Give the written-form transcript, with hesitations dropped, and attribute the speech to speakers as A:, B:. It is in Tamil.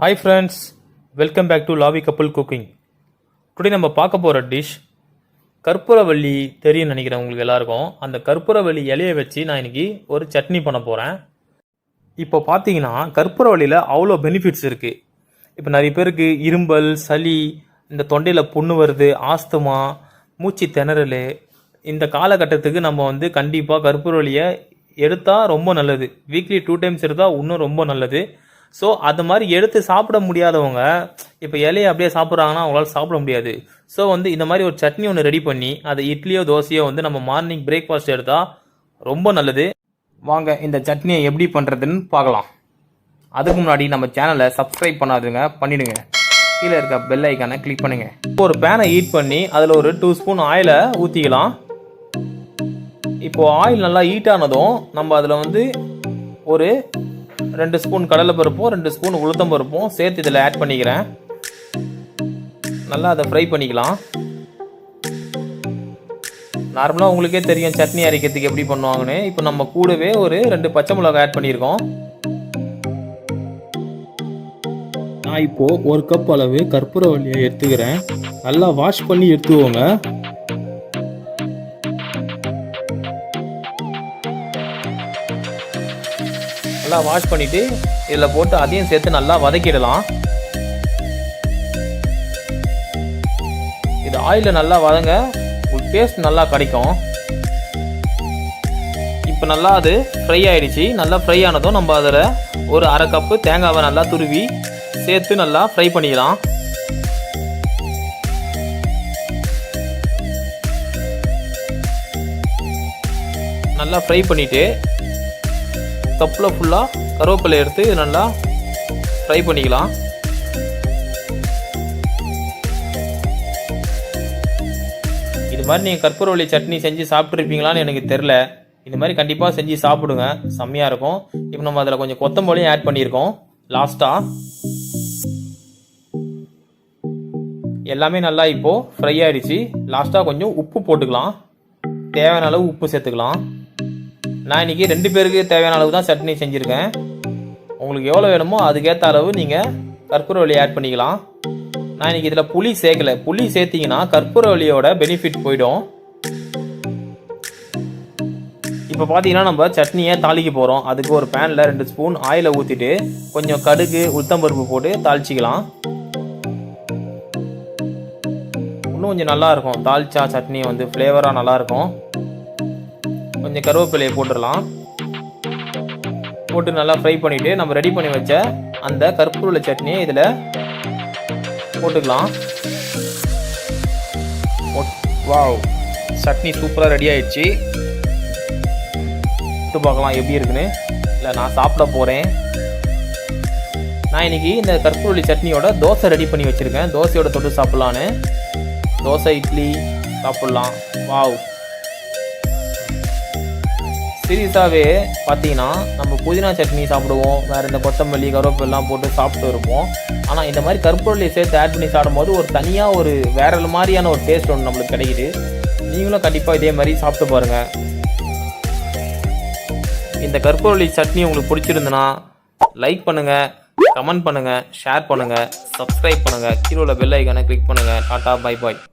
A: Hi friends, welcome back to Lavi Couple Cooking. Today நம்ம பார்க்க போகிற டிஷ் கற்பூரவள்ளி தெரியும் நினைக்கிறேன் உங்களுக்கு எல்லாருக்கும். அந்த கற்பூரவள்ளி இலையை வச்சு நான் இன்னைக்கு ஒரு சட்னி பண்ண போகிறேன். இப்போ பார்த்தீங்கன்னா கற்பூரவள்ளியில் அவ்வளோ பெனிஃபிட்ஸ் இருக்குது. இப்போ நிறைய பேருக்கு இரும்பல், சளி, இந்த தொண்டையில் புண்ணு வருது, ஆஸ்துமா, மூச்சு திணறல், இந்த காலகட்டத்துக்கு நம்ம கண்டிப்பாக கற்பூரவள்ளியை எடுத்தால் ரொம்ப நல்லது. வீக்லி 2 times எடுத்தால் இன்னும் ரொம்ப நல்லது. ஸோ அது மாதிரி எடுத்து சாப்பிட முடியாதவங்க இப்போ இலையை அப்படியே சாப்பிட்றாங்கன்னா அவங்களால சாப்பிட முடியாது. ஸோ இந்த மாதிரி ஒரு சட்னி ஒன்று ரெடி பண்ணி அதை இட்லியோ தோசையோ நம்ம மார்னிங் பிரேக்ஃபாஸ்ட் எடுத்தால் ரொம்ப நல்லது. வாங்க இந்த சட்னியை எப்படி பண்ணுறதுன்னு பார்க்கலாம். அதுக்கு முன்னாடி நம்ம சேனலை சப்ஸ்கிரைப் பண்ணாதுங்க, பண்ணிவிடுங்க. கீழே இருக்க பெல் ஐக்கானை கிளிக் பண்ணுங்கள். இப்போ ஒரு பேனை ஹீட் பண்ணி அதில் ஒரு 2 ஸ்பூன் ஆயிலை ஊற்றிக்கலாம். இப்போது ஆயில் நல்லா ஹீட் ஆனதும் நம்ம அதில் ஒரு 2 ஸ்பூன் கடலைப்பருப்பும் 2 ஸ்பூன் உளுத்தம்பருப்பும் சேர்த்து இதில் ஆட் பண்ணிக்கிறேன். நல்லா அதை ஃப்ரை பண்ணிக்கலாம். நார்மலாக உங்களுக்கே தெரியும் சட்னி அரைக்கிறதுக்கு எப்படி பண்ணுவாங்கன்னு. இப்போ நம்ம கூடவே ஒரு 2 பச்சை மிளகாய் ஆட் பண்ணியிருக்கோம். நான் இப்போது 1 கப் அளவு கற்பூரவள்ளியை எடுத்துக்கிறேன். நல்லா வாஷ் பண்ணி எடுத்துக்கோங்க. நல்லா வாஷ் பண்ணிவிட்டு இதில் போட்டு அதையும் சேர்த்து நல்லா வதக்கிடலாம். இது ஆயிலில் நல்லா வதங்க, உங்களுக்கு டேஸ்ட் நல்லா கிடைக்கும். இப்போ நல்லா அது ஃப்ரை ஆகிடுச்சு. நல்லா ஃப்ரை ஆனதும் நம்ம அதில் ஒரு 1/2 கப்பு தேங்காவை நல்லா துருவி சேர்த்து நல்லா ஃப்ரை பண்ணிக்கலாம். நல்லா ஃப்ரை பண்ணிவிட்டு கப்பில் ஃபுல்லாக கருவேப்பிலை எடுத்து நல்லா ஃப்ரை பண்ணிக்கலாம். இது மாதிரி நீங்கள் கற்பூரவள்ளி சட்னி செஞ்சு சாப்பிட்ருப்பீங்களான்னு எனக்கு தெரில. இது மாதிரி கண்டிப்பாக செஞ்சு சாப்பிடுங்க, செம்மையாக இருக்கும். இப்போ நம்ம அதில் கொஞ்சம் கொத்தமல்லியும் ஆட் பண்ணியிருக்கோம் லாஸ்ட்டாக. எல்லாமே நல்லா இப்போது ஃப்ரை ஆகிடுச்சு. லாஸ்ட்டாக கொஞ்சம் உப்பு போட்டுக்கலாம். தேவையான அளவு உப்பு சேர்த்துக்கலாம். நான் இன்றைக்கி 2 பேருக்கு தேவையான அளவு தான் சட்னி செஞ்சுருக்கேன். உங்களுக்கு எவ்வளோ வேணுமோ அதுக்கேற்ற அளவு நீங்கள் கற்பூரவள்ளி ஆட் பண்ணிக்கலாம். நான் இன்றைக்கி இதில் புளி சேர்க்கலை. புளி சேர்த்திங்கன்னா கற்பூரவள்ளியோட பெனிஃபிட் போயிடும். இப்போ பார்த்தீங்கன்னா நம்ம சட்னியை தாளிக்க போகிறோம். அதுக்கு ஒரு பேனில் 2 ஸ்பூன் ஆயிலை ஊற்றிட்டு கொஞ்சம் கடுகு, உளுத்தம்பருப்பு போட்டு தாளிச்சிக்கலாம். இன்னும் கொஞ்சம் நல்லாயிருக்கும். தாளிச்சா சட்னி ஃப்ளேவராக நல்லாயிருக்கும். கொஞ்சம் கருவேப்பிலையை போட்டுடலாம். போட்டு நல்லா ஃப்ரை பண்ணிவிட்டு நம்ம ரெடி பண்ணி வச்ச அந்த கற்பூரவள்ளி சட்னியை இதில் போட்டுக்கலாம். வாவ், சட்னி சூப்பராக ரெடி ஆயிடுச்சு. போட்டு பார்க்கலாம் எப்படி இருக்குன்னு. இல்லை, நான் சாப்பிட போகிறேன். நான் இன்றைக்கி இந்த கற்பூரவள்ளி சட்னியோட தோசை ரெடி பண்ணி வச்சுருக்கேன். தோசையோட தொட்டு சாப்பிட்லான்னு. தோசை, இட்லி சாப்பிட்லாம். வாவ், சீரியஸாகவே பார்த்தீங்கன்னா நம்ம புதினா சட்னி சாப்பிடுவோம், வேறு இந்த கொத்தமல்லி, கருவேப்பிலாம் போட்டு சாப்பிட்டு இருப்போம். ஆனால் இந்த மாதிரி கற்பூரவள்ளி சேர்த்து ஆட் பண்ணி சாப்பிடும்போது ஒரு தனியாக ஒரு வேற மாதிரியான ஒரு டேஸ்ட் ஒன்று நம்மளுக்கு கிடைக்குது. நீங்களும் கண்டிப்பாக இதே மாதிரி சாப்பிட்டு பாருங்கள். இந்த கற்பூரவள்ளி சட்னி உங்களுக்கு பிடிச்சிருந்துன்னா லைக் பண்ணுங்கள், கமெண்ட் பண்ணுங்கள், ஷேர் பண்ணுங்கள், சப்ஸ்கிரைப் பண்ணுங்கள், கீழே உள்ள பெல் ஐக்கானை கிளிக் பண்ணுங்கள். Tata, bye bye.